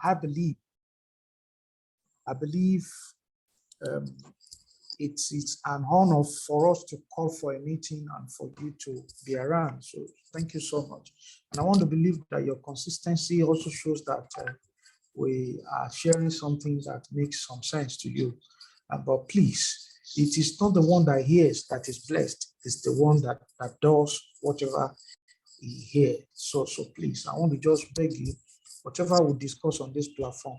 I believe it's an honor for us to call for a meeting and for you to be around. So thank you so much. And I want to believe that your consistency also shows that we are sharing something that makes some sense to you. But please, it is not the one that hears that is blessed. It's the one that does whatever he hears. So please, I want to just beg you, whatever we discuss on this platform,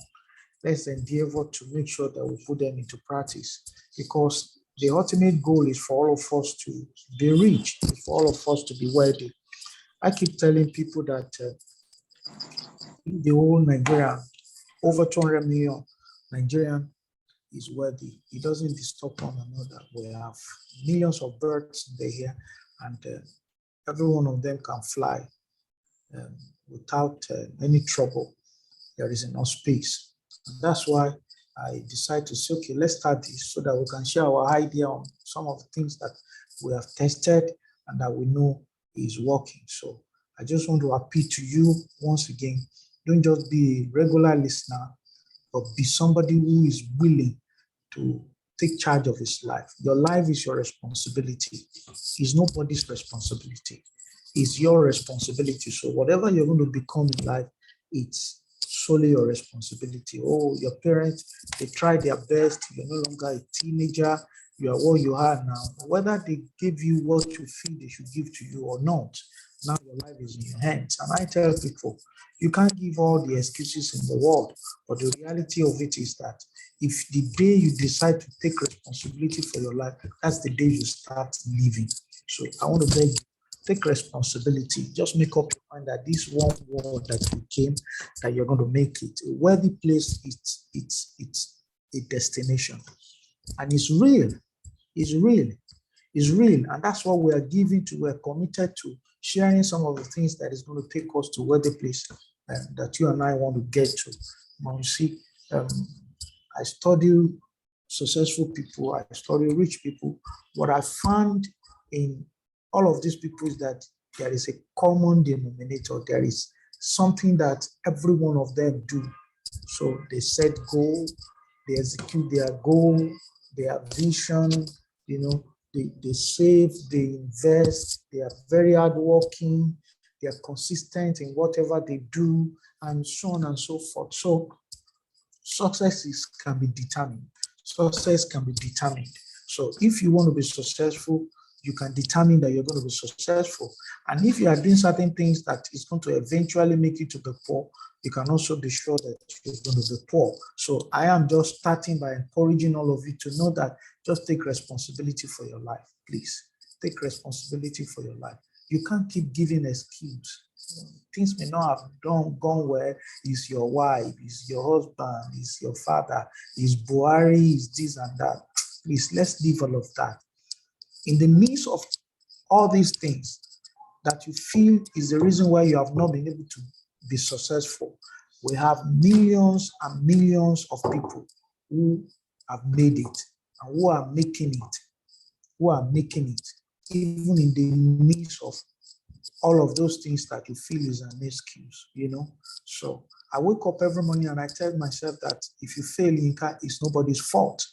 let's endeavor to make sure that we put them into practice, because the ultimate goal is for all of us to be rich, for all of us to be wealthy. I keep telling people that in the whole Nigeria, over 200 million Nigerian is wealthy. It doesn't disturb one another. We have millions of birds in the air, and every one of them can fly without any trouble. There is enough space. And that's why I decided to say, okay, let's start this so that we can share our idea on some of the things that we have tested and that we know is working. So I just want to appeal to you once again, don't just be a regular listener, but be somebody who is willing to take charge of his life. Your life is your responsibility. It's nobody's responsibility. It's your responsibility. So whatever you're going to become in life, it's solely your responsibility. Oh, your parents, they tried their best. You're no longer a teenager. You are what you are now. Whether they give you what you feel they should give to you or not, now your life is in your hands. And I tell people, you can't give all the excuses in the world, but the reality of it is that if the day you decide to take responsibility for your life, that's the day you start living. So I want to beg you, take responsibility. Just make up your mind that this one word that you came, that you're going to make it. A worthy place, it's a destination. And it's real. It's real. It's real. And that's what we are giving to, we're committed to sharing some of the things that is going to take us to worthy place that you and I want to get to. Now, you see, I study successful people, I study rich people. What I found in all of these people is that there is a common denominator. There is something that every one of them do. So they set goal, they execute their goal, their vision, they save, they invest, they are very hardworking, they are consistent in whatever they do, and so on and so forth. So success can be determined. Success can be determined. So if you want to be successful, you can determine that you're going to be successful. And if you are doing certain things that is going to eventually make you to be poor, you can also be sure that you're going to be poor. So I am just starting by encouraging all of you to know that just take responsibility for your life, please. Take responsibility for your life. You can't keep giving excuse. Things may not have gone well. It's your wife, it's your husband, it's your father, it's Buhari, it's this and that. Please, let's leave all of that. In the midst of all these things that you feel is the reason why you have not been able to be successful, we have millions and millions of people who have made it and who are making it, even in the midst of all of those things that you feel is an excuse, So I wake up every morning and I tell myself that if you fail, Inka, it's nobody's fault.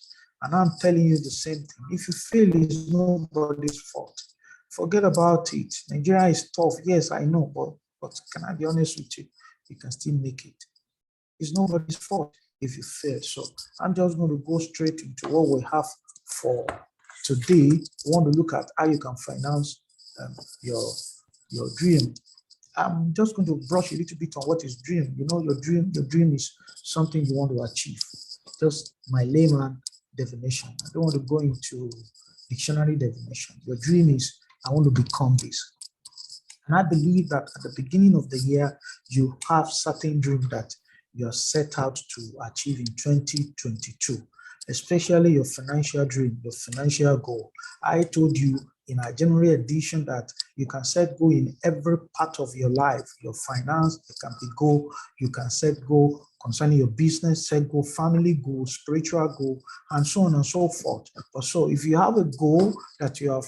And I'm telling you the same thing. If you fail, it's nobody's fault. Forget about it. Nigeria is tough. Yes, I know, but can I be honest with you? You can still make it. It's nobody's fault if you fail. So I'm just going to go straight into what we have for today. We want to look at how you can finance your dream. I'm just going to brush a little bit on what is dream. Your dream is something you want to achieve. Just my layman definition. I don't want to go into dictionary definition. Your dream is, I want to become this. And I believe that at the beginning of the year, you have certain dreams that you are set out to achieve in 2022, especially your financial dream, your financial goal. I told you in our January edition that you can set goal in every part of your life. Your finance, it can be goal. You can set goal concerning your business, set goal, family goal, spiritual goal, and so on and so forth. But so if you have a goal that you have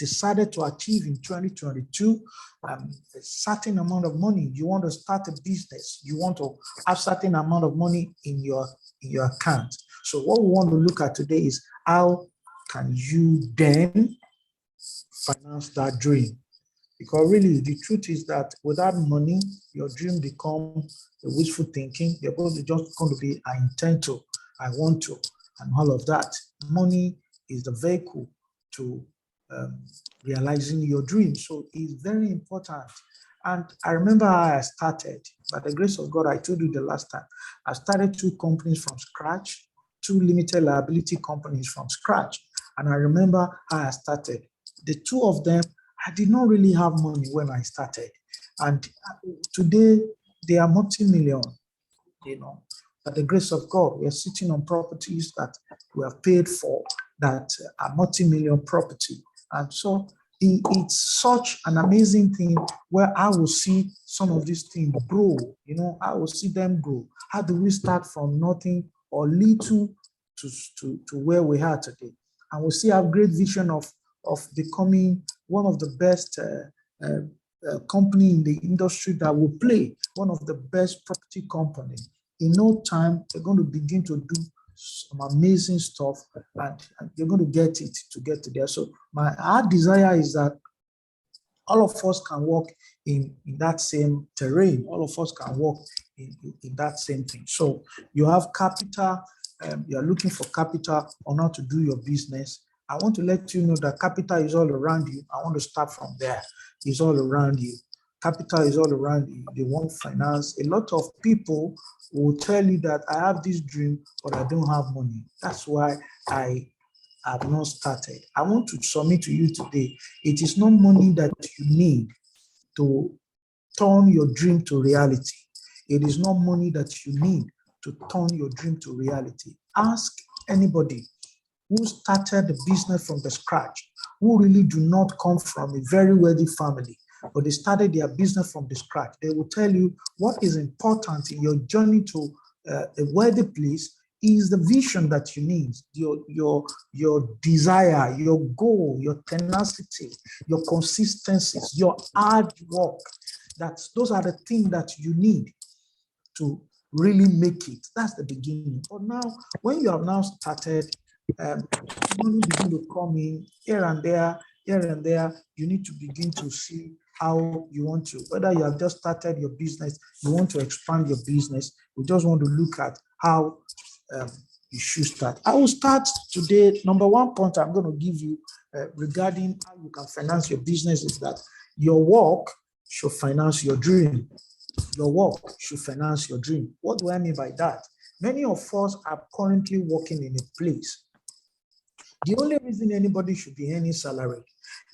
decided to achieve in 2022, a certain amount of money. You want to start a business. You want to have certain amount of money in your account. So what we want to look at today is how can you then finance that dream? Because really, the truth is that without money, your dream becomes a wishful thinking. You're just going to be, I intend to, I want to, and all of that. Money is the vehicle to realizing your dream. So it's very important. And I remember how I started. By the grace of God, I told you the last time, I started 2 companies from scratch, 2 limited liability companies from scratch. And I remember how I started. The 2 of them, I did not really have money when I started. And today, they are multi-million, By the grace of God, we are sitting on properties that we have paid for that are multi-million property. And so it's such an amazing thing where I will see some of these things grow, I will see them grow. How do we start from nothing or little to where we are today? And we still have great vision of becoming one of the best company in the industry that will play, one of the best property company. In no time, they're going to begin to do some amazing stuff, and you're going to get to there. So our desire is that all of us can walk in that same terrain. All of us can walk in that same thing. So you have capital, you're looking for capital on how to do your business. I want to let you know that capital is all around you. I want to start from there. It's all around you. Capital is all around you. They want finance. A lot of people will tell you that I have this dream, but I don't have money. That's why I have not started. I want to submit to you today. It is not money that you need to turn your dream to reality. It is not money that you need to turn your dream to reality. Ask anybody who started the business from the scratch, who really do not come from a very wealthy family, but they started their business from the scratch. They will tell you what is important in your journey to a wealthy place is the vision that you need, your desire, your goal, your tenacity, your consistencies, your hard work. Those are the things that you need to really make it. That's the beginning. But now, when you have now started, money begin to come in here and there. You need to begin to see how you want to, whether you have just started your business, you want to expand your business, we just want to look at how you should start. I will start today. Number 1 point I'm going to give you regarding how you can finance your business is that your work should finance your dream. Your work should finance your dream. What do I mean by that? Many of us are currently working in a place. The only reason anybody should be earning salary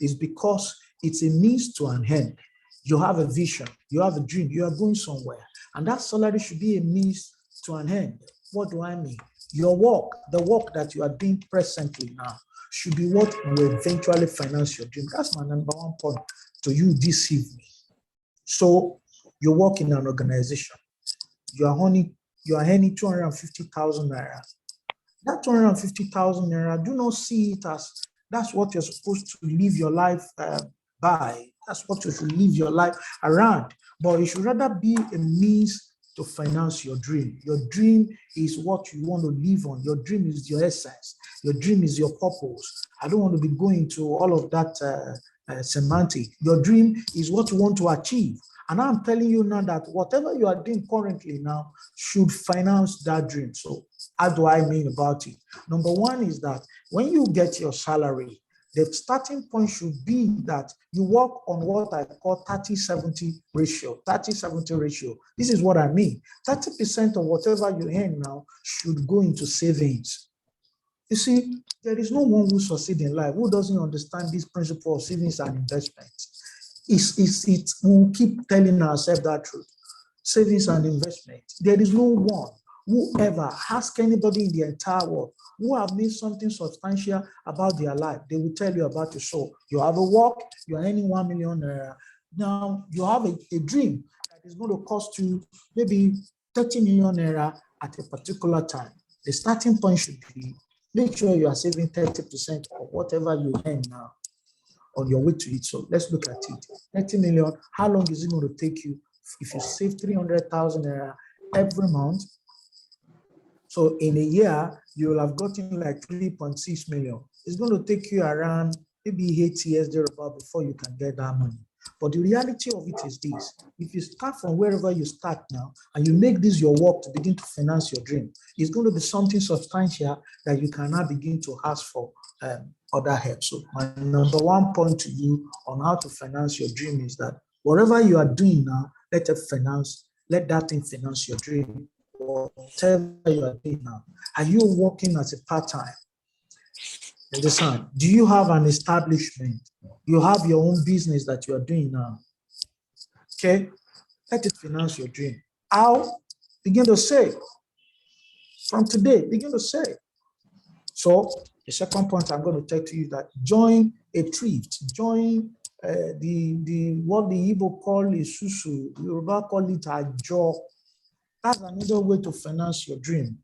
is because it's a means to an end. You have a vision, you have a dream, you are going somewhere, and that salary should be a means to an end. What do I mean? Your work, the work that you are doing presently now, should be what will eventually finance your dream. That's my number 1 point to you this evening. So you work in an organization, you are earning 250,000 naira. That 250,000 naira, do not see it as that's what you're supposed to live your life by. That's what you should live your life around. But it should rather be a means to finance your dream. Your dream is what you want to live on. Your dream is your essence. Your dream is your purpose. I don't want to be going to all of that semantic. Your dream is what you want to achieve. And I'm telling you now that whatever you are doing currently now should finance that dream. So how do I mean about it? Number 1 is that when you get your salary, the starting point should be that you work on what I call 30-70 ratio. 30-70 ratio. This is what I mean. 30% of whatever you earn now should go into savings. You see, there is no one who succeeds in life who doesn't understand this principle of savings and investment. We'll keep telling ourselves that truth. Savings and investment. There is no one who ever ask anybody in the entire world who have made something substantial about their life. They will tell you about it. So you have a work, you are earning 1 million naira. Now you have a dream that is going to cost you maybe 30 million naira at a particular time. The starting point should be make sure you are saving 30% of whatever you earn now. on your way to it. So let's look at it. 30 million, how long is it going to take you if you save 300,000 naira every month? So in a year, you will have gotten like 3.6 million. It's going to take you around maybe 8 years thereabout before you can get that money. But the reality of it is this: if you start from wherever you start now and you make this your work to begin to finance your dream, it's going to be something substantial that you can now begin to ask for other help. So my number one point to you on how to finance your dream is that whatever you are doing now, let that thing finance your dream. Whatever you are doing now, are you working as a part-time? Understand? Do you have an establishment? You have your own business that you are doing now. Okay, let it finance your dream. How? Begin to save. From today, begin to save. So the second point I'm going to tell to you that join a thrift, join the what the Igbo call is susu, Yoruba call it a job. That's another way to finance your dream.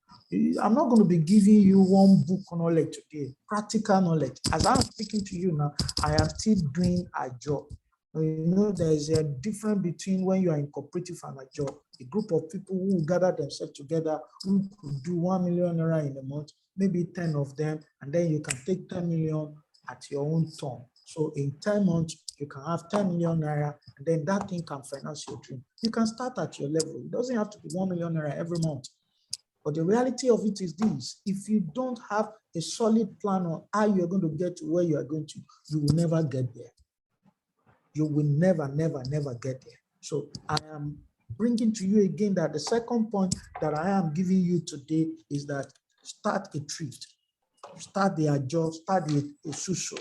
I'm not going to be giving you one book knowledge today, practical knowledge. As I'm speaking to you now, I am still doing a job. You know, there's a difference between when you are in cooperative and a job. A group of people who gather themselves together, who could do 1 million naira in a month, maybe 10 of them, and then you can take 10 million at your own turn. So in 10 months, you can have 10 million naira, and then that thing can finance your dream. You can start at your level. It doesn't have to be 1 million naira every month. But the reality of it is this: if you don't have a solid plan on how you're going to get to where you are going to, you will never get there. You will never get there. So I am bringing to you again that the second point that I am giving you today is that start a thrift, start the job, start a social.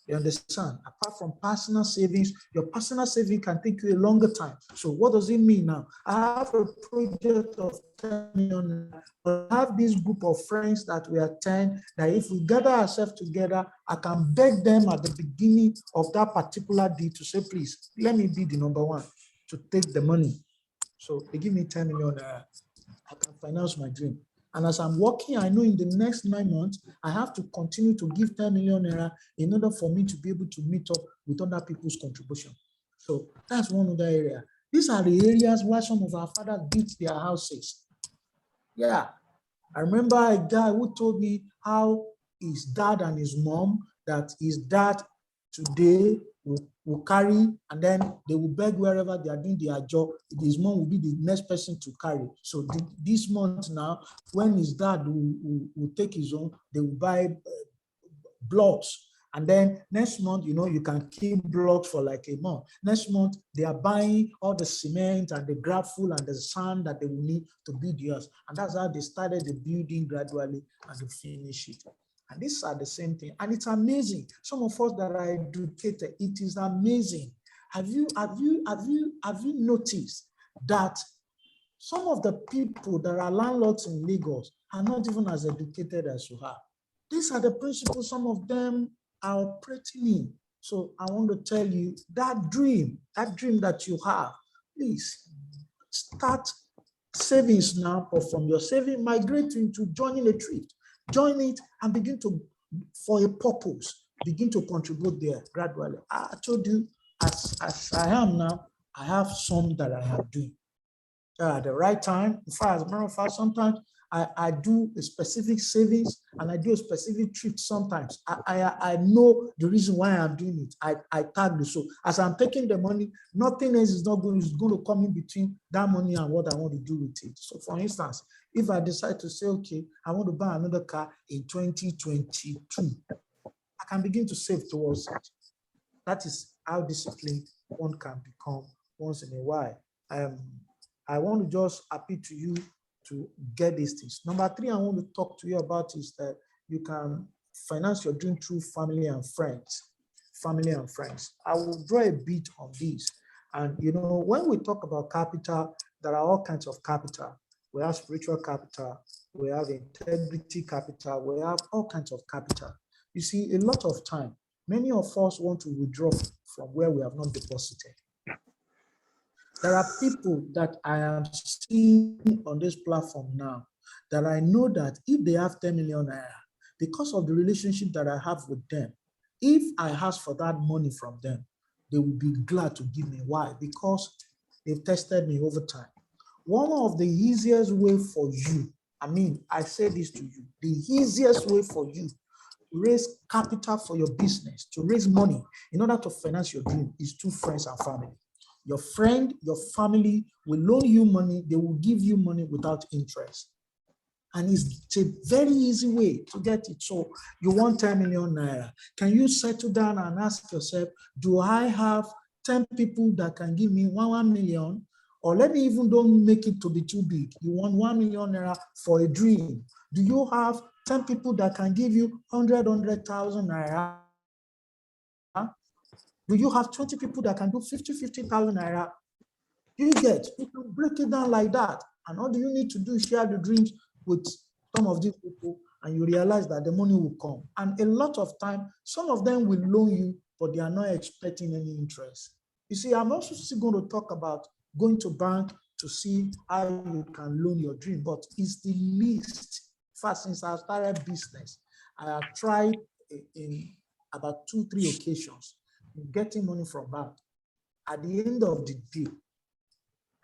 You understand? Apart from personal savings, your personal saving can take you a longer time. So what does it mean now? I have a project of 10 million. I have this group of friends that we are 10, that if we gather ourselves together, I can beg them at the beginning of that particular deal to say, please, let me be the number one to take the money. So they give me 10 million. I can finance my dream. And as I'm working, I know in the next 9 months, I have to continue to give 10 million naira in order for me to be able to meet up with other people's contribution. So that's one other area. These are the areas where some of our fathers built their houses. Yeah. I remember a guy who told me how his dad and his mom, that his dad today will carry, and then they will beg wherever they are doing their job. His mom will be the next person to carry. So this month now, when his dad will take his own, they will buy blocks. And then next month, you can keep blocks for like a month. Next month, they are buying all the cement and the gravel and the sand that they will need to build the house. And that's how they started the building gradually and they finish it. And these are the same thing. And it's amazing. Some of us that are educated, it is amazing. Have you noticed that some of the people that are landlords in Lagos are not even as educated as you are? These are the principles some of them are operating in. So I want to tell you that dream that you have, please start savings now, or from your saving, migrate into joining a thrift. Join it and begin to, for a purpose, begin to contribute there gradually. I told you, as I am now, I have some that I am doing. At the right time, as a matter of fact, sometimes I do a specific savings and I do a specific thrift sometimes. I know the reason why I'm doing it. I tag it. So as I'm taking the money, nothing else is going to come in between that money and what I want to do with it. So for instance, if I decide to say, okay, I want to buy another car in 2022, I can begin to save towards it. That is how disciplined one can become once in a while. I want to just appeal to you to get these things. Number 3, I want to talk to you about is that you can finance your dream through family and friends. Family and friends. I will draw a bit on this. And when we talk about capital, there are all kinds of capital. We have spiritual capital, we have integrity capital, we have all kinds of capital. You see, a lot of time, many of us want to withdraw from where we have not deposited. There are people that I am seeing on this platform now that I know that if they have 10 million naira, because of the relationship that I have with them, If I ask for that money from them, they will be glad to give me. Why? Because they've tested me over time. One of the easiest way for you, I say this to you, the easiest way for you to raise capital for your business, to raise money in order to finance your dream is through friends and family. Your friend, your family will loan you money, they will give you money without interest. And it's a very easy way to get it. So you want 10 million naira. Can you settle down and ask yourself, do I have 10 people that can give me 1 million? Or let me even don't make it to be too big. You want 1 million naira for a dream. Do you have 10 people that can give you 100,000 naira? Do you have 20 people that can do 50,000 naira? You can break it down like that. And all you need to do is share the dreams with some of these people, and you realize that the money will come. And a lot of time, some of them will loan you, but they are not expecting any interest. You see, I'm also still going to talk about going to bank to see how you can loan your dream, but it's the least. First, since I started business, I have tried in about 2-3 occasions getting money from bank. At the end of the day,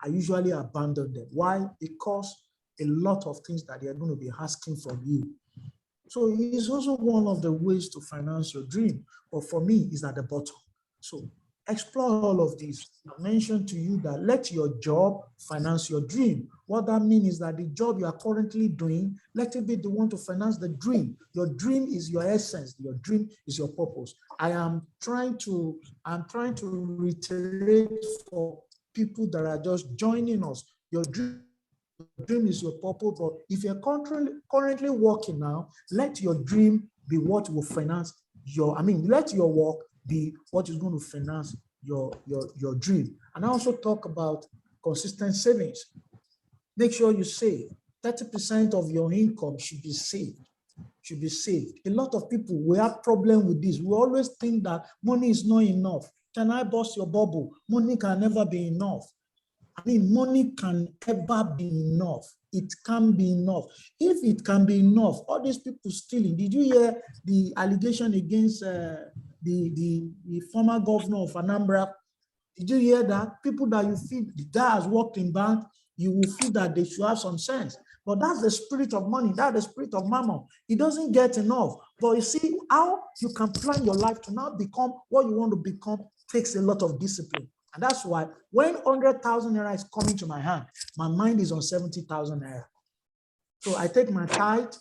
I usually abandon them. Why? Because a lot of things that they are going to be asking from you. So it's also one of the ways to finance your dream. But for me, it's at the bottom. So explore all of these. I mentioned to you that let your job finance your dream. What that means is that the job you are currently doing, let it be the one to finance the dream. Your dream is your essence. Your dream is your purpose. I'm trying to reiterate for people that are just joining us. Your dream is your purpose, but if you're currently working now, let your dream be what will finance let your work be what is going to finance your dream. And I also talk about consistent savings. Make sure you save. 30% of your income should be saved. A lot of people, we have problem with this. We always think that money is not enough. Can I burst your bubble? Money can never be enough. Money can ever be enough. It can be enough. If it can be enough, all these people stealing. Did you hear the allegation against the former governor of Anambra? Did you hear that? People that you feel, the guy has worked in bank, you will feel that they should have some sense. But that's the spirit of money. That's the spirit of mammon. It doesn't get enough. But you see, how you can plan your life to now become what you want to become takes a lot of discipline. And that's why when 100,000 naira is coming to my hand, my mind is on 70,000 naira. So I take my tithe,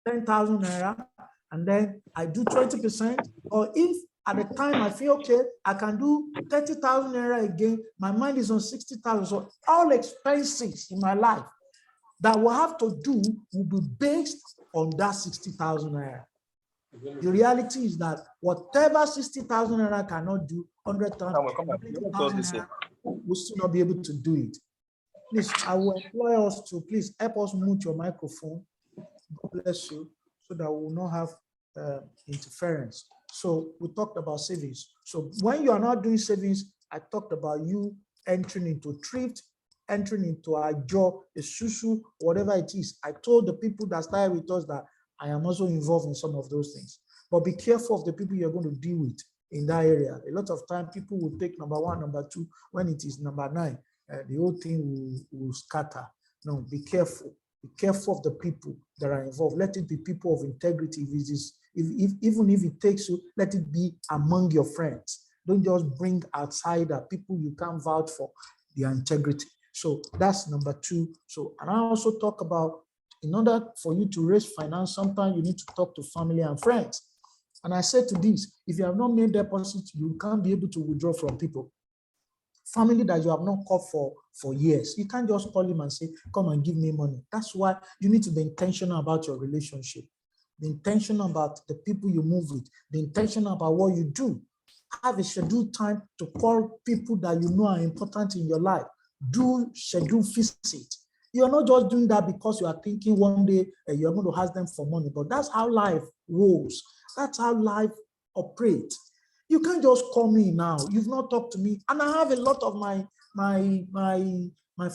10,000 naira, and then I do 20%. Or if at the time I feel, okay, I can do 30,000 naira again, my mind is on 60,000. So all expenses in my life that we'll have to do will be based on that 60,000 naira. The reality is that whatever 60,000 naira cannot do, 100,000 naira will still not be able to do it. Please, I will employ us to please help us mute your microphone. God bless you, so that we will not have interference. So we talked about savings. So when you are not doing savings, I talked about you entering into thrift, entering into a job, a susu, whatever it is. I told the people that started with us that I am also involved in some of those things. But be careful of the people you're going to deal with in that area. A lot of time, people will take number 1, number 2. When it is number 9, the whole thing will scatter. No, be careful. Be careful of the people that are involved. Let it be people of integrity. Even if it takes you, let it be among your friends. Don't just bring outsider, people you can't vouch for their integrity. So that's number 2. So, and I also talk about, in order for you to raise finance, sometimes you need to talk to family and friends. And I said to this, if you have not made deposits, you can't be able to withdraw from people. Family that you have not called for years, you can't just call him and say, come and give me money. That's why you need to be intentional about your relationship, be intentional about the people you move with, be intentional about what you do. Have a scheduled time to call people that you know are important in your life. Do scheduled visit. You are not just doing that because you are thinking one day you're going to ask them for money, but that's how life rolls. That's how life operates. You can't just call me now. You've not talked to me. And I have a lot of my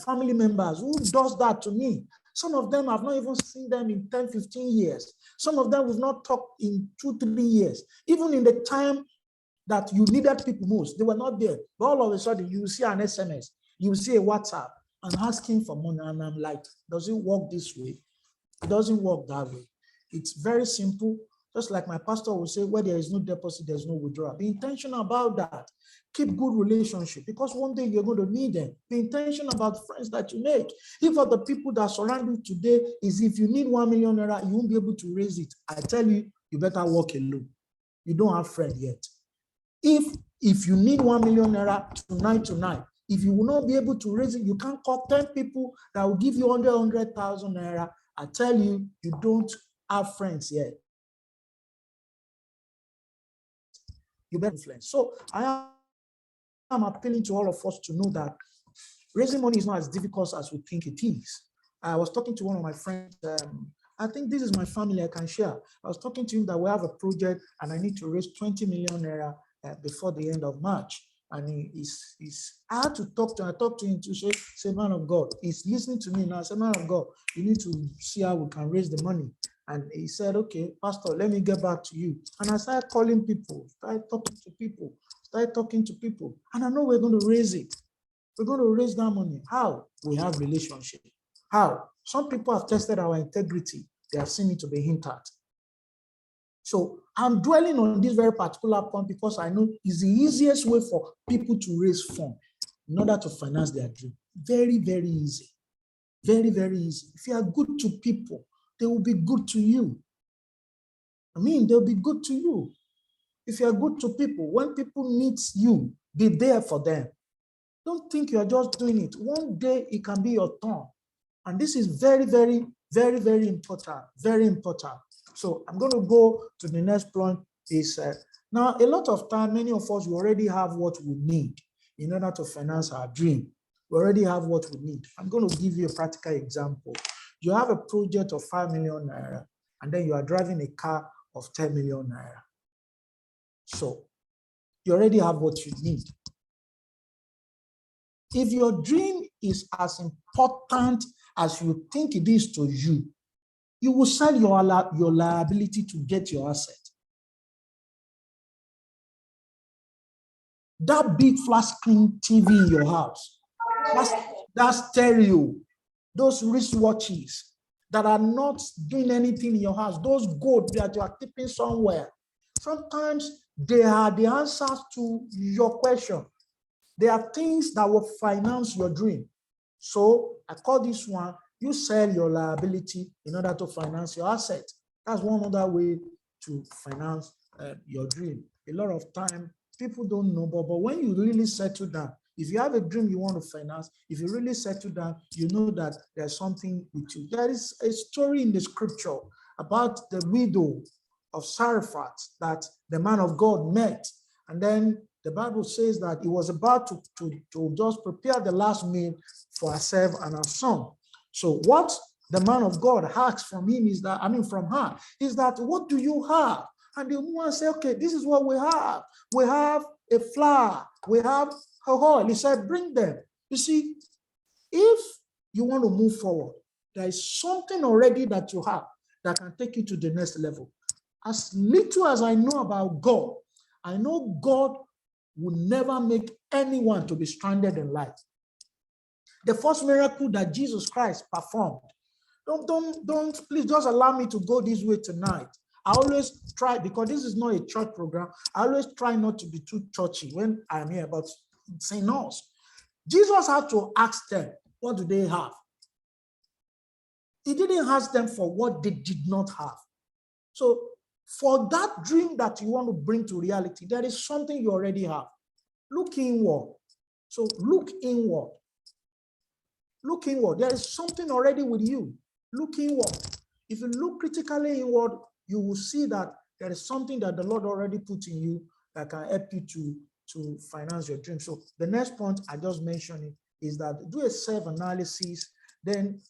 family members who does that to me. Some of them have not even seen them in 10, 15 years. Some of them will not talk in 2, 3 years. Even in the time that you needed people most, they were not there. But all of a sudden, you see an SMS, you see a WhatsApp, and asking for money. And I'm like, does it work this way? It doesn't work that way. It's very simple. Just like my pastor will say, where there is no deposit, there's no withdrawal. Be intentional about that. Keep good relationship, because one day you're going to need them. Be intentional about friends that you make. If other people that surround you today is, if you need 1 million naira, you won't be able to raise it. I tell you, you better walk alone. You don't have friends yet. If you need 1 million naira tonight, if you will not be able to raise it, you can't call 10 people that will give you 100,000 naira. I tell you, you don't have friends yet. You better influence. So I am appealing to all of us to know that raising money is not as difficult as we think it is. I was talking to one of my friends. I think this is my family, I can share. I was talking to him that we have a project and I need to raise 20 million naira before the end of March. And I had to talk to him. I talked to him to say, man of God, he's listening to me now. I said, man of God, you need to see how we can raise the money. And he said, okay, Pastor, let me get back to you. And I started calling people, started talking to people. And I know we're going to raise it. We're going to raise that money. How? We have relationship. How? Some people have tested our integrity. They have seen it to be hinted. So I'm dwelling on this very particular point because I know it's the easiest way for people to raise funds in order to finance their dream. Very, very easy. Very, very easy. If you are good to people, they will be good to you. They'll be good to you. If you are good to people, when people need you, be there for them. Don't think you're just doing it. One day it can be your turn. And this is very, very, very, very important. Very important. So I'm going to go to the next point. Now, a lot of time, many of us, we already have what we need in order to finance our dream. We already have what we need. I'm going to give you a practical example. You have a project of 5 million naira, and then you are driving a car of 10 million naira. So you already have what you need. If your dream is as important as you think it is to you, you will sell your liability to get your asset. That big flat screen TV in your house, that stereo, those wristwatches that are not doing anything in your house, those gold that you are keeping somewhere, sometimes they are the answers to your question. They are things that will finance your dream. So I call this one, you sell your liability in order to finance your asset. That's one other way to finance your dream. A lot of time, people don't know, but when you really settle down, if you have a dream you want to finance, if you really settle down, you know that there's something with you. There is a story in the scripture about the widow of Sarephat that the man of God met. And then the Bible says that he was about to just prepare the last meal for herself and her son. So what the man of God asked from him is that, from her, is that, what do you have? And the woman said, okay, this is what we have. We have a flour, we have a oil. He said, bring them. You see, if you want to move forward, there is something already that you have that can take you to the next level. As little as I know about God, I know God will never make anyone to be stranded in life. The first miracle that Jesus Christ performed, don't please just allow me to go this way tonight. I always try, because this is not a church program, I always try not to be too churchy when I'm here about saying us. Jesus had to ask them, what do they have? He didn't ask them for what they did not have. So for that dream that you want to bring to reality, there is something you already have. Look inward. So look inward. Look inward. There is something already with you. Look inward. If you look critically inward, you will see that there is something that the Lord already put in you that can help you to finance your dream. So the next point I just mentioned is that do a self-analysis. Then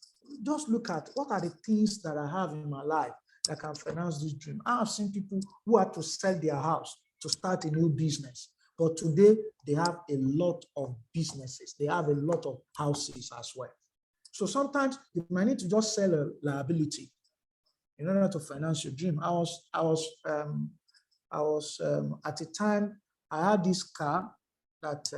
just look at what are the things that I have in my life that can finance this dream. I have seen people who had to sell their house to start a new business. But today, they have a lot of businesses. They have a lot of houses as well. So sometimes you might need to just sell a liability in order to finance your dream. I was at a time, I had this car that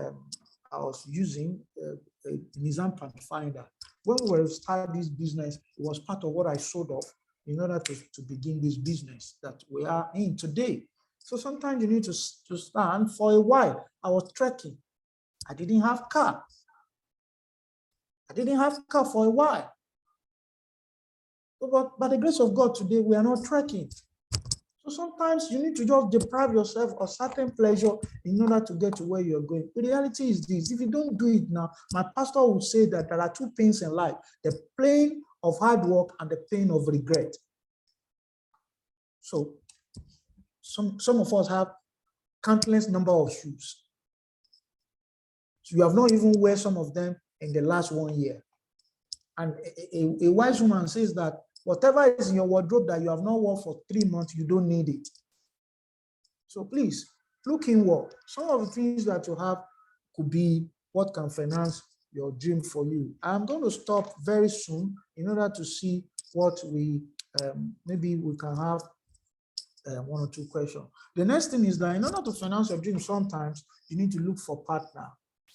I was using, a Nissan Pathfinder. When we were starting this business, it was part of what I sold off in order to begin this business that we are in today. So sometimes you need to stand. For a while, I was trekking. I didn't have car. I didn't have car for a while. But by the grace of God, today we are not trekking. So sometimes you need to just deprive yourself of certain pleasure in order to get to where you're going. The reality is this: if you don't do it now, my pastor would say that there are two pains in life: the pain of hard work and the pain of regret. So some of us have countless number of shoes. So you have not even wear some of them in the last 1 year. And a wise woman says that whatever is in your wardrobe that you have not worn for 3 months, you don't need it. So please, look inward. Some of the things that you have could be what can finance your dream for you. I'm going to stop very soon in order to see what we, maybe we can have 1 or 2 questions. The next thing is that in order to finance your dream, sometimes you need to look for partner.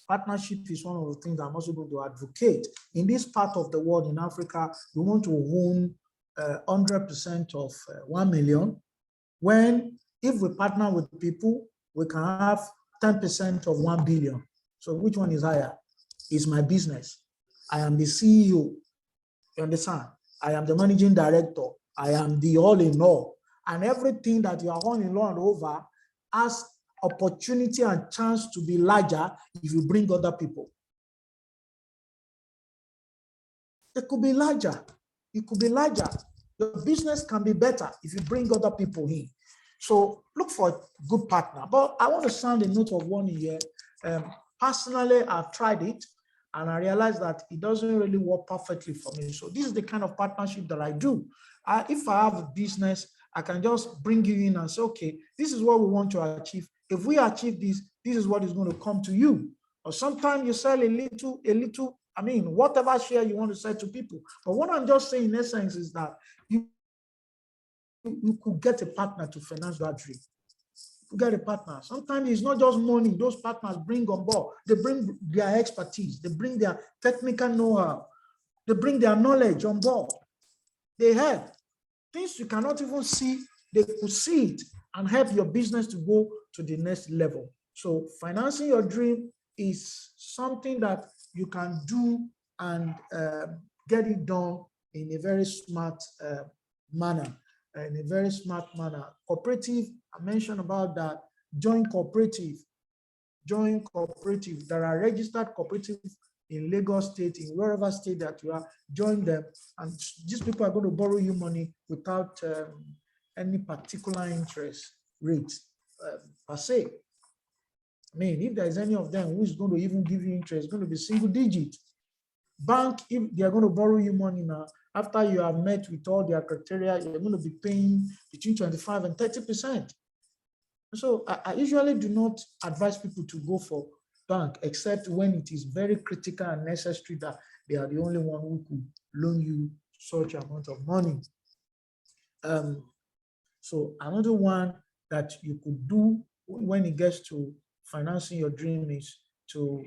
Partnership is one of the things I'm also going to advocate. In this part of the world, in Africa, we want to own 100% of 1 million. When, if we partner with people, we can have 10% of 1 billion. So which one is higher? It's my business. I am the CEO. You understand? I am the managing director. I am the all in all. And everything that you are all in all and over has opportunity and chance to be larger if you bring other people. It could be larger. It could be larger. Your business can be better if you bring other people in. So look for a good partner. But I want to sound a note of warning here. Personally, I've tried it and I realized that it doesn't really work perfectly for me. So this is the kind of partnership that I do. If I have a business, I can just bring you in and say, okay, this is what we want to achieve. If we achieve this, this is what is going to come to you. Or sometimes you sell a little, I mean, whatever share you want to sell to people. But what I'm just saying in essence is that you could get a partner to finance that dream. You get a partner. Sometimes it's not just money. Those partners bring on board. They bring their expertise. They bring their technical know-how. They bring their knowledge on board. They help. Things you cannot even see, they could see it and help your business to go to the next level. So financing your dream is something that you can do and get it done in a very smart manner. In a very smart manner. Cooperative, I mentioned about that. Join cooperative. Join cooperative. There are registered cooperatives in Lagos State, in wherever state that you are. Join them, and these people are going to borrow you money without any particular interest rate per se. I mean, if there is any of them who is going to even give you interest, it's going to be single digit. Bank, if they are going to borrow you money now, after you have met with all their criteria, you're going to be paying between 25 and 30%. So I usually do not advise people to go for bank, except when it is very critical and necessary that they are the only one who could loan you such amount of money. So another one that you could do when it gets to financing your dream is to,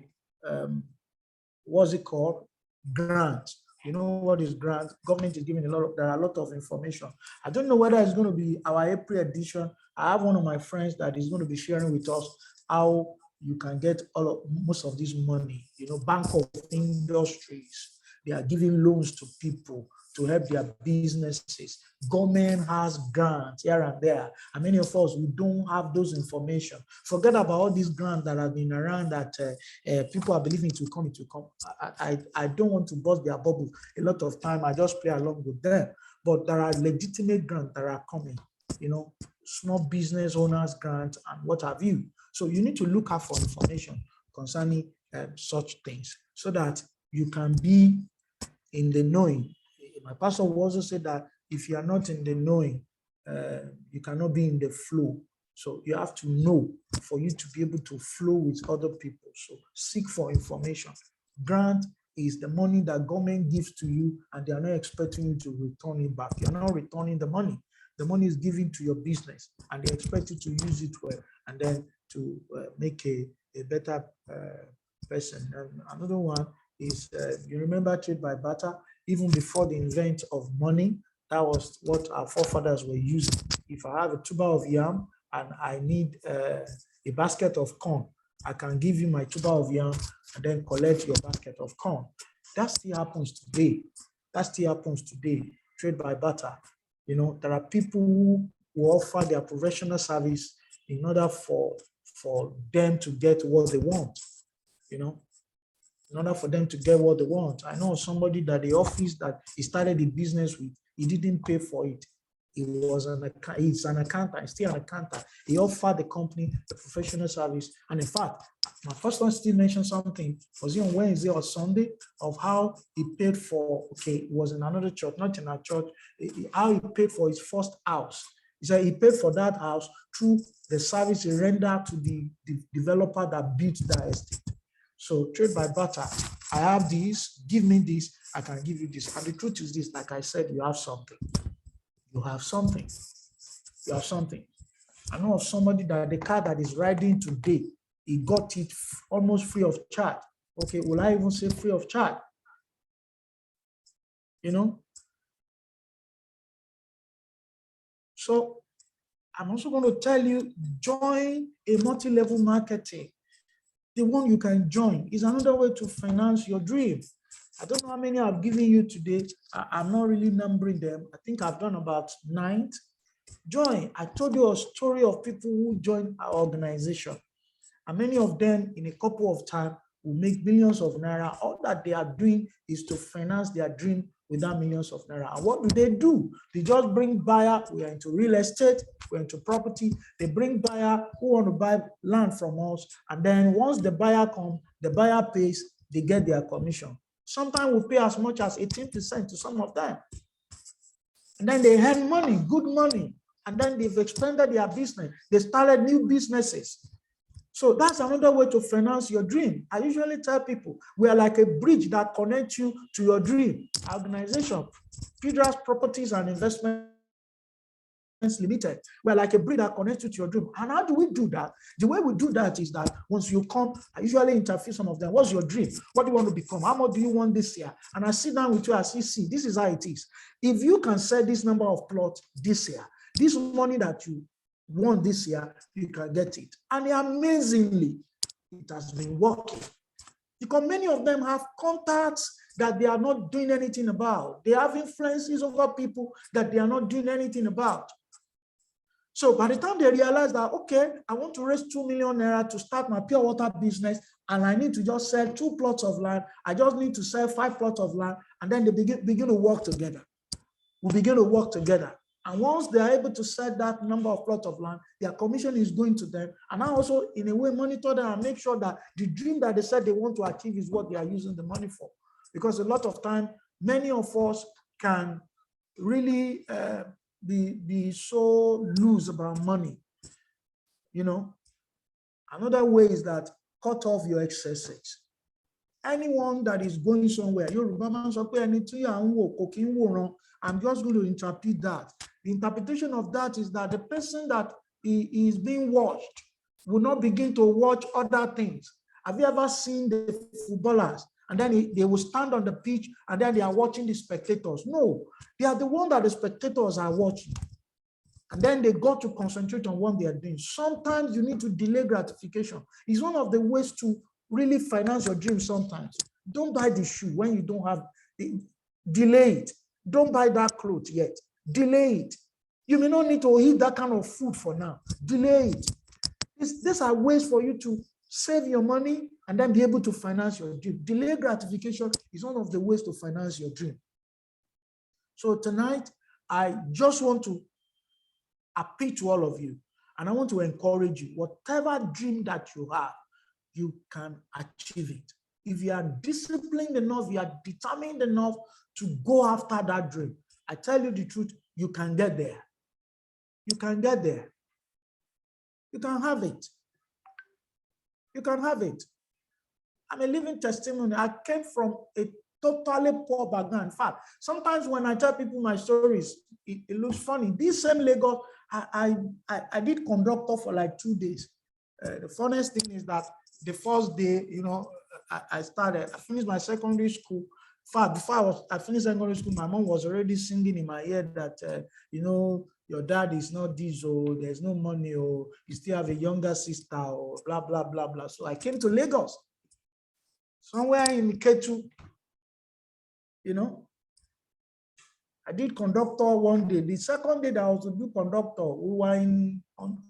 what's it called? Grant. You know what is grant? Government is giving there are a lot of information. I don't know whether it's going to be our April edition. I have one of my friends that is going to be sharing with us how you can get most of this money. You know, Bank of Industries, they are giving loans to people to help their businesses. Government has grants here and there, and many of us, we don't have those information. Forget about all these grants that have been around that people are believing it will come, it will come. I don't want to burst their bubble. A lot of time I just play along with them, but there are legitimate grants that are coming, you know, small business owners grants and what have you. So you need to look out for information concerning such things so that you can be in the knowing. My pastor will also say that if you are not in the knowing, you cannot be in the flow. So you have to know for you to be able to flow with other people. So seek for information. Grant is the money that government gives to you, and they are not expecting you to return it back. You're not returning the money. The money is given to your business, and they expect you to use it well, and then to make a better person. And another one is, you remember trade by barter? Even before the invent of money, that was what our forefathers were using. If I have a tuber of yam and I need a basket of corn, I can give you my tuber of yam and then collect your basket of corn. That still happens today. That still happens today. Trade by barter. You know, there are people who offer their professional service in order for them to get what they want. You know, in order for them to get what they want. I know somebody that the office that he started the business with, he didn't pay for it. He's an accountant, he's still an accountant. He offered the company the professional service. And in fact, my first one still mentioned something, was it on Wednesday or Sunday, of how he paid for, okay, it was in another church, not in our church, how he paid for his first house. He said he paid for that house through the service he rendered to the developer that built that estate. So trade by barter. I have this, give me this, I can give you this. And the truth is this, like I said, you have something. You have something. You have something. I know of somebody that the car that is riding today, he got it almost free of charge. Okay, will I even say free of charge? You know? So I'm also going to tell you, join a multi-level marketing. The one you can join is another way to finance your dream. I don't know how many I've given you today. I'm not really numbering them. I think I've done about 9. Join. I told you a story of people who joined our organization. And many of them in a couple of time will make millions of naira. All that they are doing is to finance their dream without millions of naira. And what do? They just bring buyer. We are into real estate, we're into property. They bring buyer who want to buy land from us. And then once the buyer comes, the buyer pays, they get their commission. Sometimes we pay as much as 18% to some of them. And then they earn money, good money. And then they've expanded their business. They started new businesses. So that's another way to finance your dream. I usually tell people, we are like a bridge that connects you to your dream. Our organization, Pedra's Properties and Investments Limited. We're like a bridge that connects you to your dream. And how do we do that? The way we do that is that once you come, I usually interview some of them. What's your dream? What do you want to become? How much do you want this year? And I sit down with you, I see, this is how it is. If you can sell this number of plots this year, this money that you want this year, you can get it. And amazingly, it has been working. Because many of them have contacts that they are not doing anything about. They have influences over people that they are not doing anything about. So by the time they realize that, okay, I want to raise 2 million naira to start my pure water business, and I need to just sell 2 plots of land, I just need to sell 5 plots of land, and then they begin to work together. We begin to work together. And once they are able to sell that number of plots of land, their commission is going to them. And I also, in a way, monitor them and make sure that the dream that they said they want to achieve is what they are using the money for. Because a lot of time, many of us can really be so loose about money. You know, another way is that cut off your excesses. Anyone that is going somewhere, I'm just going to interpret that. The interpretation of that is that the person that is being watched will not begin to watch other things. Have you ever seen the footballers and then they will stand on the pitch and then they are watching the spectators? No, they are the one that the spectators are watching. And then they got to concentrate on what they are doing. Sometimes you need to delay gratification. It's one of the ways to really finance your dream sometimes. Don't buy the shoe when you don't have it. Delay it. Don't buy that clothes yet. Delay it. You may not need to eat that kind of food for now. Delay it. These are ways for you to save your money and then be able to finance your dream. Delay gratification is one of the ways to finance your dream. So tonight, I just want to appeal to all of you, and I want to encourage you, whatever dream that you have, you can achieve it. If you are disciplined enough, you are determined enough to go after that dream, I tell you the truth, you can get there. You can get there. You can have it. You can have it. I'm a living testimony. I came from a totally poor background. In fact, sometimes when I tell people my stories, it looks funny. This same Lagos, I did conductor for like 2 days. The funniest thing is that the first day, I finished my secondary school. In fact, before I finished secondary school, my mom was already singing in my ear that, your dad is not this, or there's no money, or you still have a younger sister, or blah, blah, blah, blah. So I came to Lagos, somewhere in Ketu, I did conductor one day. The second day that I was to do conductor, we were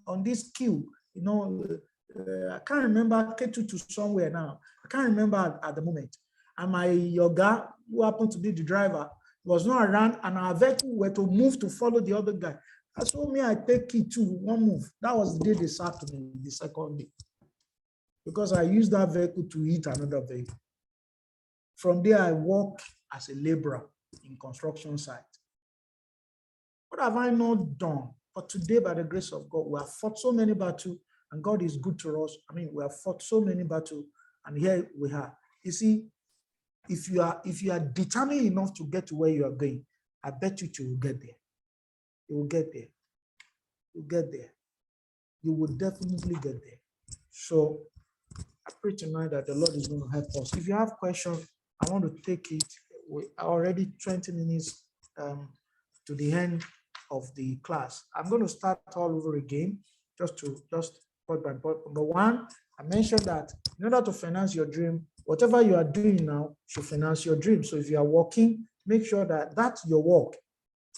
on this queue, I can't remember, Ketu to somewhere now. I can't remember at the moment. And my yoga, who happened to be the driver, was not around, and our vehicle were to move to follow the other guy. I told me I take it to one move. That was the day they sacked me, the second day, because I used that vehicle to hit another vehicle. From there, I work as a laborer in construction site. What have I not done? But today, by the grace of God, we have fought so many battles, and God is good to us. I mean, we have fought so many battles, and here we are. You see, if you are determined enough to get to where you are going, I bet you will get there. You will get there. You get there. You will definitely get there. So I pray tonight that the Lord is going to help us. If you have questions, I want to take it. We are already 20 minutes to the end of the class. I'm going to start all over again, just point by point. Number one, I mentioned that in order to finance your dream, whatever you are doing now should finance your dream. So if you are working, make sure that that's your work.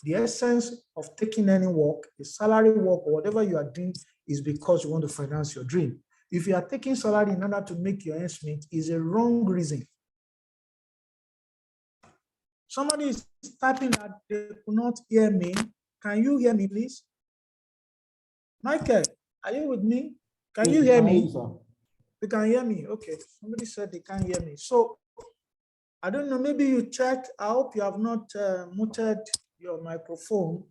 The essence of taking any work, a salary work, or whatever you are doing, is because you want to finance your dream. If you are taking salary in order to make your ends meet, is a wrong reason. Somebody is typing that they could not hear me. Can you hear me, please? Michael, are you with me? Can you hear me? You can hear me. Okay. Somebody said they can't hear me. So I don't know. Maybe you check. I hope you have not muted your microphone.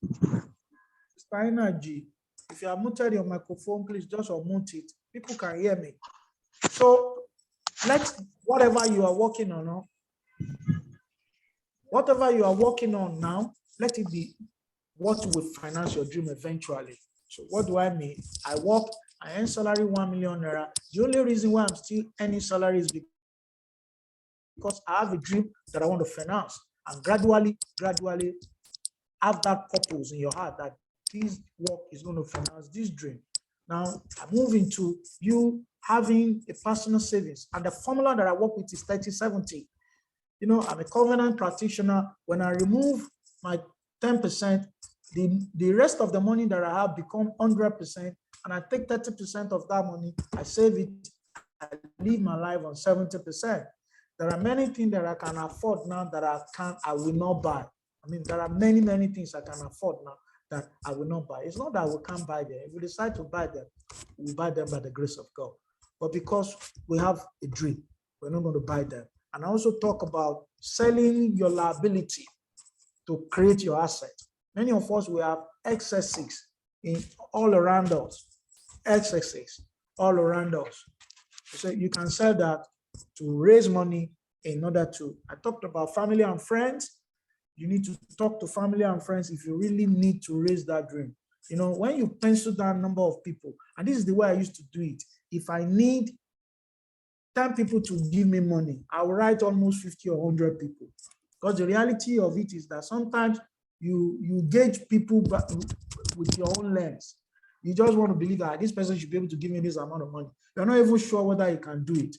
Mr. Energy, if you have muted your microphone, please just unmute it. People can hear me. So whatever you are working on now, let it be what will finance your dream eventually. So what do I mean? I work, I earn salary 1 million naira. The only reason why I'm still earning salary is because I have a dream that I want to finance, and gradually have that purpose in your heart that this work is going to finance this dream. Now I move into you having a personal savings, and the formula that I work with is 30-70. I'm a covenant practitioner. When I remove my 10%, the rest of the money that I have become 100%, and I take 30% of that money, I save it, I live my life on 70%. There are many things that I can afford now that I will not buy. I mean, there are many things I can afford now that I will not buy. It's not that we can't buy them. If we decide to buy them, we'll buy them by the grace of God. But because we have a dream, we're not going to buy them. And I also talk about selling your liability to create your asset. Many of us, we have excesses all around us. Excesses all around us. So you can sell that to raise money in order to. I talked about family and friends. You need to talk to family and friends if you really need to raise that dream. When you pencil down number of people, and this is the way I used to do it. If I need 10 people to give me money, I will write almost 50 or 100 people. Because the reality of it is that sometimes you gauge people with your own lens. You just want to believe that this person should be able to give me this amount of money. You're not even sure whether he can do it.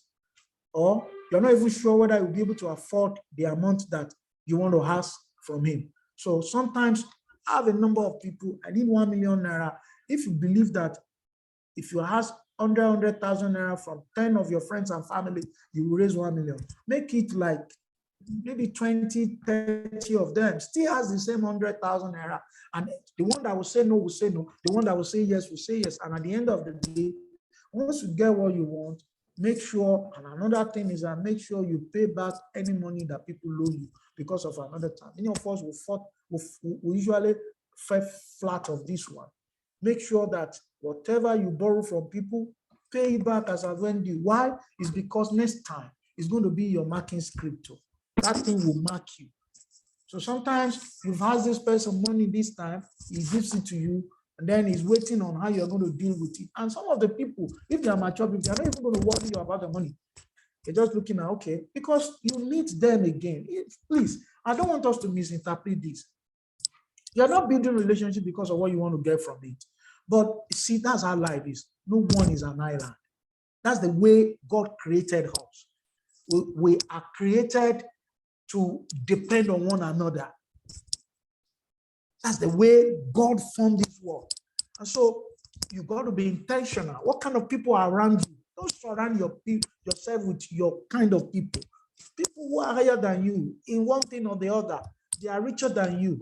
Or you're not even sure whether you'll be able to afford the amount that you want to ask from him. So sometimes I have a number of people, I need 1 million naira. If you believe that if you ask 100,000 naira from 10 of your friends and family, you will raise 1 million. Make it like maybe 20, 30 of them still has the same 100,000 naira. And the one that will say no will say no. The one that will say yes will say yes. And at the end of the day, once you get what you want, make sure, and another thing is that make sure you pay back any money that people loan you because of another time. Many of us will usually fall flat of this one. Make sure that whatever you borrow from people, pay it back as I went due. Why? It's because next time it's going to be your marking script. That thing will mark you. So sometimes you've asked this person money this time, he gives it to you, and then he's waiting on how you're going to deal with it. And some of the people, if they are mature people, they're not even going to worry you about the money. They're just looking at, okay, because you need them again. Please, I don't want us to misinterpret this. You're not building relationship because of what you want to get from it. But see, that's how life is. No one is an island. That's the way God created us. We are created to depend on one another. That's the way God formed this world. And so you got to be intentional. What kind of people are around you? Don't surround yourself with your kind of people. People who are higher than you in one thing or the other. They are richer than you.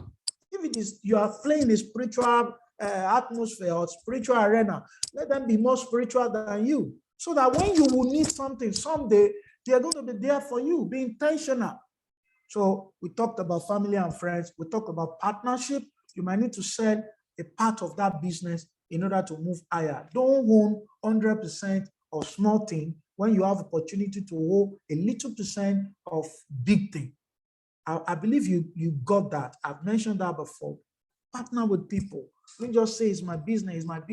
If it is you are playing a spiritual atmosphere or spiritual arena, let them be more spiritual than you. So that when you will need something someday, they are going to be there for you. Be intentional. So we talked about family and friends. We talked about partnership. You might need to sell a part of that business in order to move higher. Don't own 100% of small thing when you have opportunity to own a little percent of big thing. I believe you got that. I've mentioned that before. Partner with people. Don't just say it's my business, and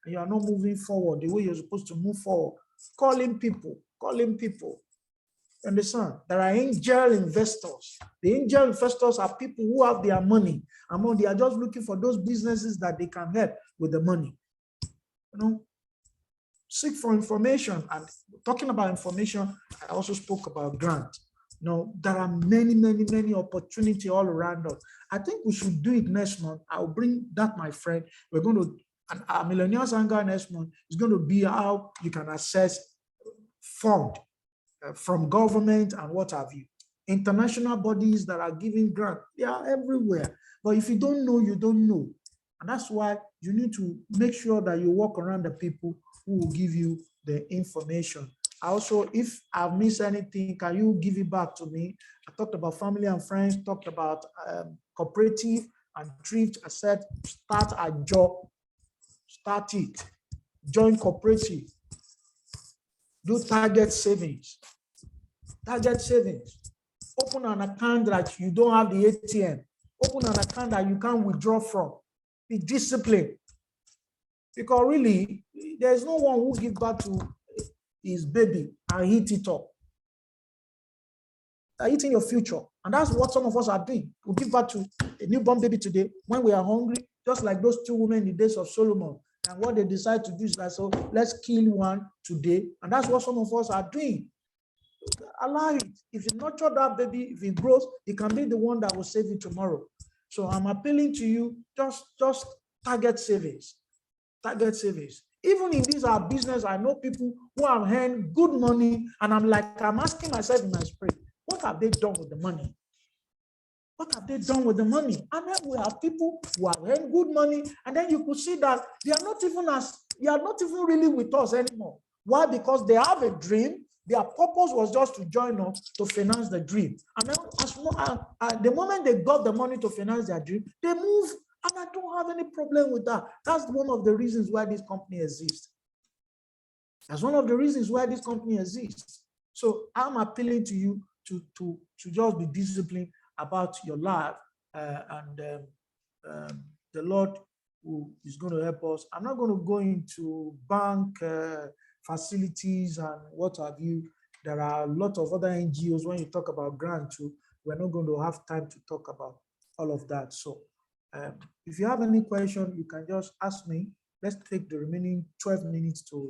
you are not moving forward the way you're supposed to move forward. Call in people. Understand? There are angel investors. The angel investors are people who have their money. They are just looking for those businesses that they can help with the money. Seek for information. And talking about information, I also spoke about grant. There are many opportunities all around us. I think we should do it next month. I'll bring that, my friend. We're going to, and our Millennials Anger next month is going to be how you can access fund from government and what have you. International bodies that are giving grant, they are everywhere. But if you don't know, you don't know. And that's why you need to make sure that you walk around the people who will give you the information. Also, if I've missed anything, can you give it back to me? I talked about family and friends, talked about cooperative and thrift. I said, start a job, start it. Join cooperative. Do target savings. Target savings. Open an account that you don't have the ATM. Open an account that you can't withdraw from. Be disciplined. Because really, there's no one who gives back to his baby and eat it up. They're eating your future. And that's what some of us are doing. We give back to a newborn baby today when we are hungry, just like those two women in the days of Solomon. And what they decide to do is like, so let's kill one today. And that's what some of us are doing. Allow it. If you nurture that baby, if it grows, it can be the one that will save you tomorrow. So I'm appealing to you, just target savings. Target savings. Even in this our business, I know people who have earned good money, and I'm asking myself in my spirit, what have they done with the money? What have they done with the money? And then we have people who have earned good money, and then you could see that they are not even really with us anymore. Why? Because they have a dream. Their purpose was just to join us to finance the dream. And then the moment they got the money to finance their dream, they move. And I don't have any problem with that. That's one of the reasons why this company exists. That's one of the reasons why this company exists. So I'm appealing to you to just be disciplined about your life, and the Lord who is going to help us. I'm not going to go into bank facilities and what have you. There are a lot of other NGOs. When you talk about grant too, we're not going to have time to talk about all of that. So if you have any question, you can just ask me. Let's take the remaining 12 minutes to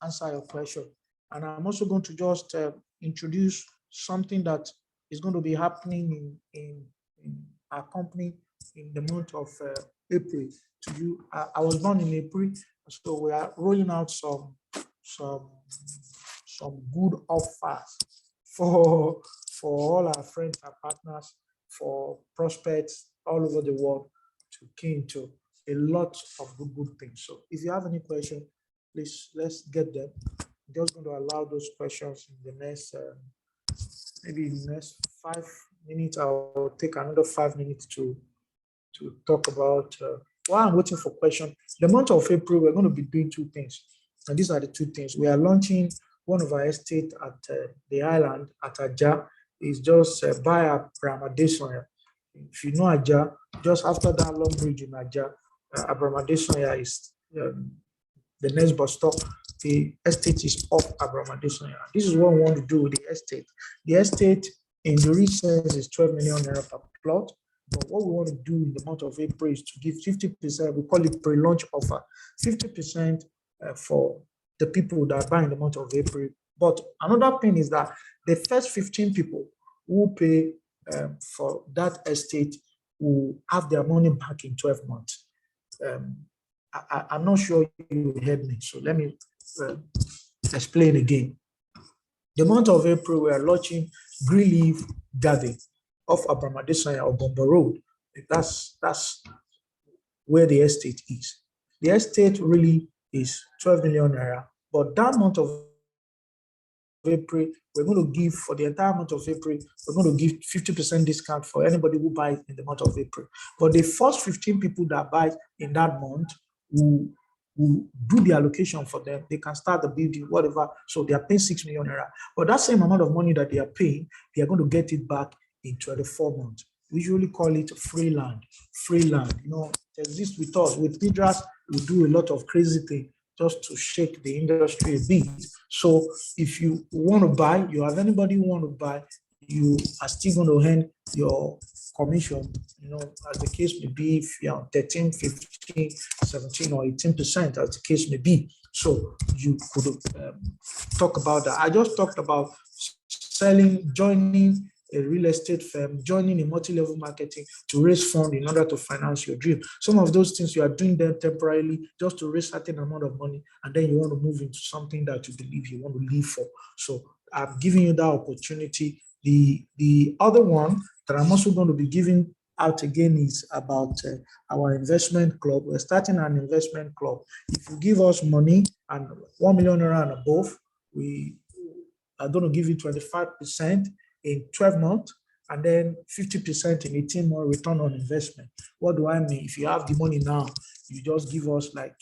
answer your question. And I'm also going to just introduce something that is going to be happening in our company in the month of April to you. I was born in April, so we are rolling out some good offers for all our friends and partners, for prospects all over the world to key into a lot of good things. So if you have any question, please let's get them. I'm just going to allow those questions in the next maybe in the next 5 minutes. I'll take another 5 minutes to talk about while I'm waiting for questions. The month of April, we're going to be doing two things. And these are the two things. We are launching one of our estate at the island at Aja. Is just by Abramadesanya. If you know Aja, just after that long bridge in Aja, Abramadesanya is the next bus stop. The estate is off Abramadesanya. This is what we want to do with the estate. The estate in the real sense is 12 million naira per plot. But what we want to do in the month of April is to give 50%, we call it pre-launch offer, 50% for the people that buy in the month of April. But another thing is that the first 15 people who pay for that estate will have their money back in 12 months. I'm not sure you heard me, so let me explain again. The month of April, we are launching Green Leaf Garden off Abramadesanya or Gombo Road. That's where the estate is. The estate really is 12 million naira, but that month of April, we're going to give, for the entire month of April, we're going to give 50% discount for anybody who buys in the month of April. But the first 15 people that buy in that month will do the allocation for them. They can start the building, whatever. So they are paying 6 million naira. But that same amount of money that they are paying, they are going to get it back in 24 months. We usually call it free land. Free land, you know, exists with us. With Pidras, we do a lot of crazy things just to shake the industry a bit. So if you want to buy, you have anybody who want to buy, you are still going to earn your commission, you know, as the case may be, if you're on 13, 15, 17, or 18%, as the case may be. So you could talk about that. I just talked about selling, joining a real estate firm, joining a multi-level marketing to raise funds in order to finance your dream. Some of those things you are doing them temporarily just to raise a certain amount of money, and then you want to move into something that you believe you want to live for. So I'm giving you that opportunity. The other one that I'm also going to be giving out again is about our investment club. We're starting an investment club. If you give us money and 1 million naira and above, we are going to give you 25% in 12 months, and then 50% in 18 months return on investment. What do I mean? If you have the money now, you just give us like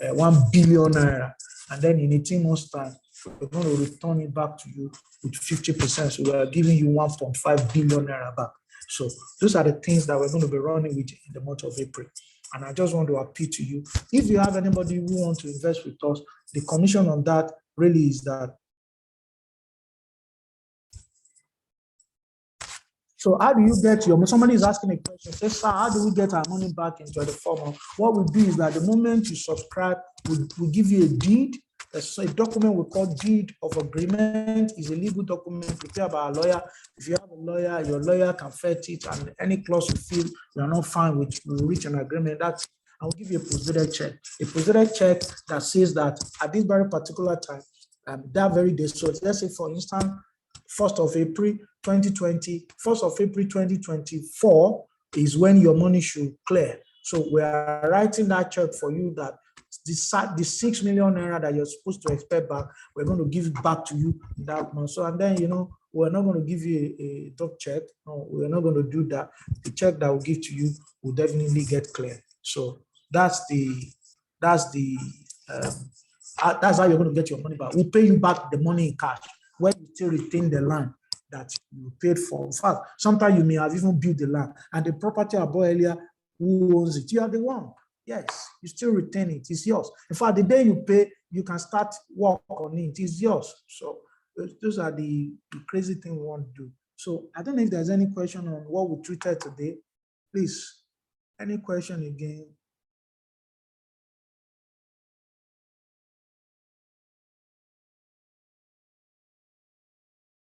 1 billion naira, and then in 18 months time, we're going to return it back to you with 50%. So we are giving you 1.5 billion naira back. So those are the things that we're going to be running with in the month of April. And I just want to appeal to you. If you have anybody who wants to invest with us, the commission on that really is that. So how do you get your, somebody is asking a question, say, sir, how do we get our money back in 24 months? What we do is that the moment you subscribe, we give you a deed. So a document we call deed of agreement is a legal document prepared by a lawyer. If you have a lawyer, your lawyer can vet it, and any clause you feel you are not fine with, we reach an agreement. That's, I'll give you a post-dated check. A post-dated check that says that at this very particular time, that very day, so let's say for instance, 1st of April 2020, 1st of April 2024 is when your money should clear. So we are writing that check for you that the 6 million naira that you're supposed to expect back, we're going to give it back to you in that month. So, and then, you know, we're not going to give you a top check. No, we're not going to do that. The check that we'll give to you will definitely get clear. So that's how you're going to get your money back. We'll pay you back the money in cash when you still retain the land that you paid for. In fact, sometimes you may have even built the land, and the property I bought earlier, who owns it? You are the one. Yes, you still retain it. It's yours. In fact, the day you pay, you can start work on it. It's yours. So those are the crazy things we want to do. So I don't know if there's any question on what we treated today. Please, any question again?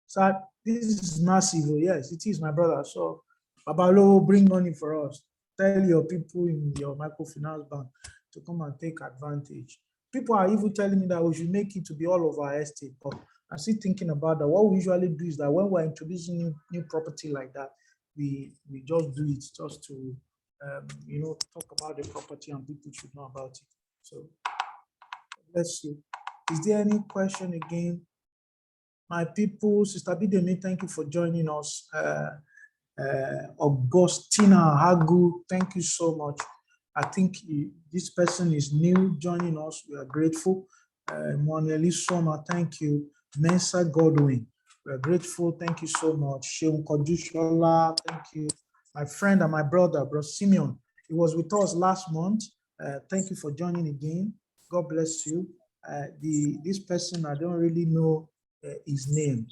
So this is massive. Oh, yes, it is, my brother. So Babalo, bring money for us. Tell your people in your microfinance bank to come and take advantage. People are even telling me that we should make it to be all over our estate. But I'm still thinking about that. What we usually do is that when we're introducing new property like that, we just do it just to you know, talk about the property and people should know about it. So let's see. Is there any question again? My people, Sister Bidemi, thank you for joining us. Augustina Hagu, thank you so much. I think this person is new joining us. We are grateful. Manueli Soma, thank you. Mensa Godwin, we are grateful. Thank you so much. Sheun Kodushola, thank you. My friend and my brother, Bro Simeon, he was with us last month. Thank you for joining again. God bless you. This person, I don't really know his name.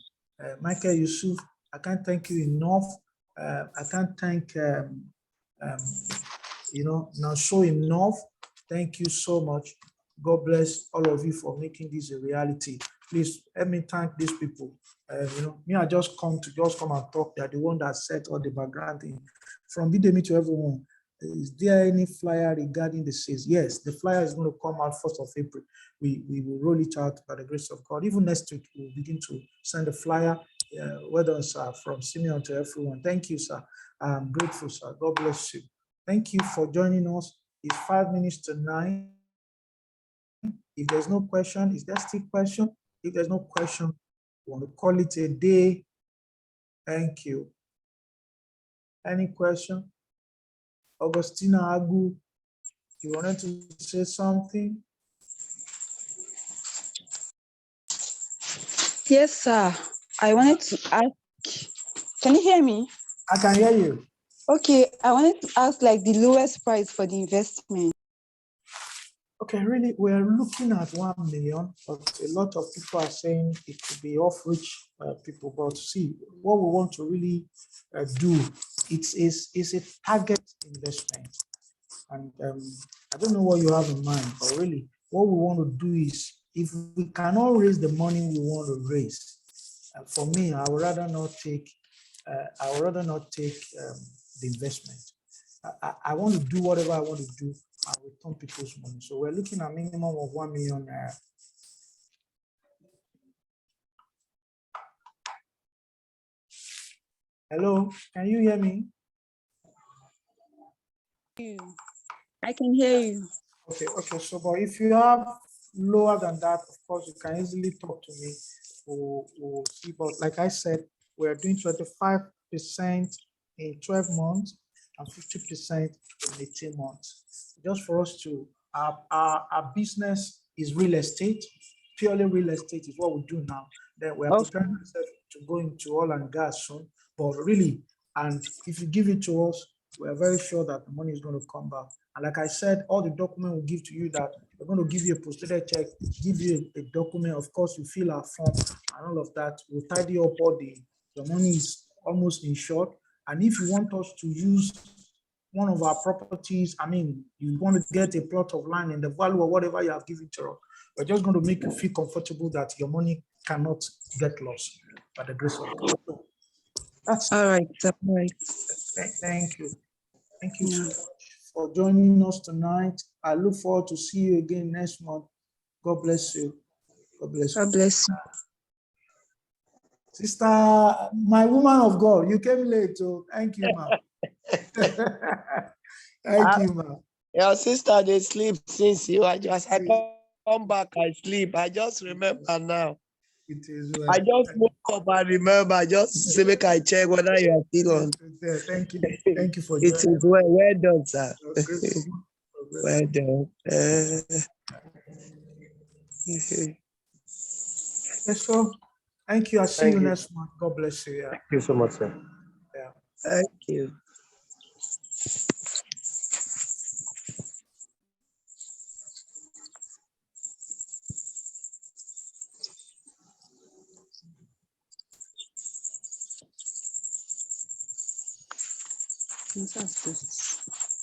Michael Yusuf, I can't thank you enough. I can't thank, now show enough. Thank you so much. God bless all of you for making this a reality. Please let me thank these people. I just come and talk. They're the one that set all the background thing. From Bidemi to everyone, is there any flyer regarding the sales? Yes, the flyer is going to come out 1st of April. We will roll it out by the grace of God. Even next week, we'll begin to send a flyer. Well done, sir, from Simeon to everyone. Thank you, sir. I'm grateful, sir. God bless you. Thank you for joining us. It's 5 minutes to 9. If there's no question, is there still question? If there's no question, we want to call it a day. Thank you. Any question? Augustina Agu, you wanted to say something? Yes, sir. I wanted to ask, can you hear me? I can hear you. Okay, I wanted to ask like the lowest price for the investment. Okay, really, we're looking at 1 million, but a lot of people are saying it could be off-rich people. But see, what we want to really do, it's a target investment. And I don't know what you have in mind, but really, what we want to do is, if we cannot raise the money we want to raise, for me, I would rather not take the investment. I want to do whatever I want to do and return people's money. So we're looking at minimum of 1 million. Hello, can you hear me? I can hear you. Okay. So, but if you have lower than that, of course, you can easily talk to me. We'll see. But like I said, we're doing 25% in 12 months and 50% in 18 months. Just for us to, our business is real estate. Purely real estate is what we do now. Then we are preparing ourselves to go into oil and gas soon. But really, and if you give it to us, we are very sure that the money is going to come back. And like I said, all the document will give to you that we're going to give you a postdated check, give you a document. Of course, you fill our form and all of that. We'll tidy up all the money is almost insured. And if you want us to use one of our properties, I mean, you want to get a plot of land and the value of whatever you have given to us, we're just going to make you feel comfortable that your money cannot get lost by the grace of God. That's all right. All right. Thank you. Thank you so much for joining us tonight. I look forward to see you again next month. God bless you. God bless you. God bless you. Sister, my woman of God, you came late, so thank you, ma'am. Thank you, ma'am. Your sister, they sleep since I come back, I sleep. I just remember now. It is well. I just woke up and remember. I just say, make I check whether you are still on. Thank you. Thank you for it joining. is well done, sir. Well done. Yes, so thank you. I'll see you next month. God bless you. Yeah. Thank you so much, sir. Yeah. Thank you. That's good.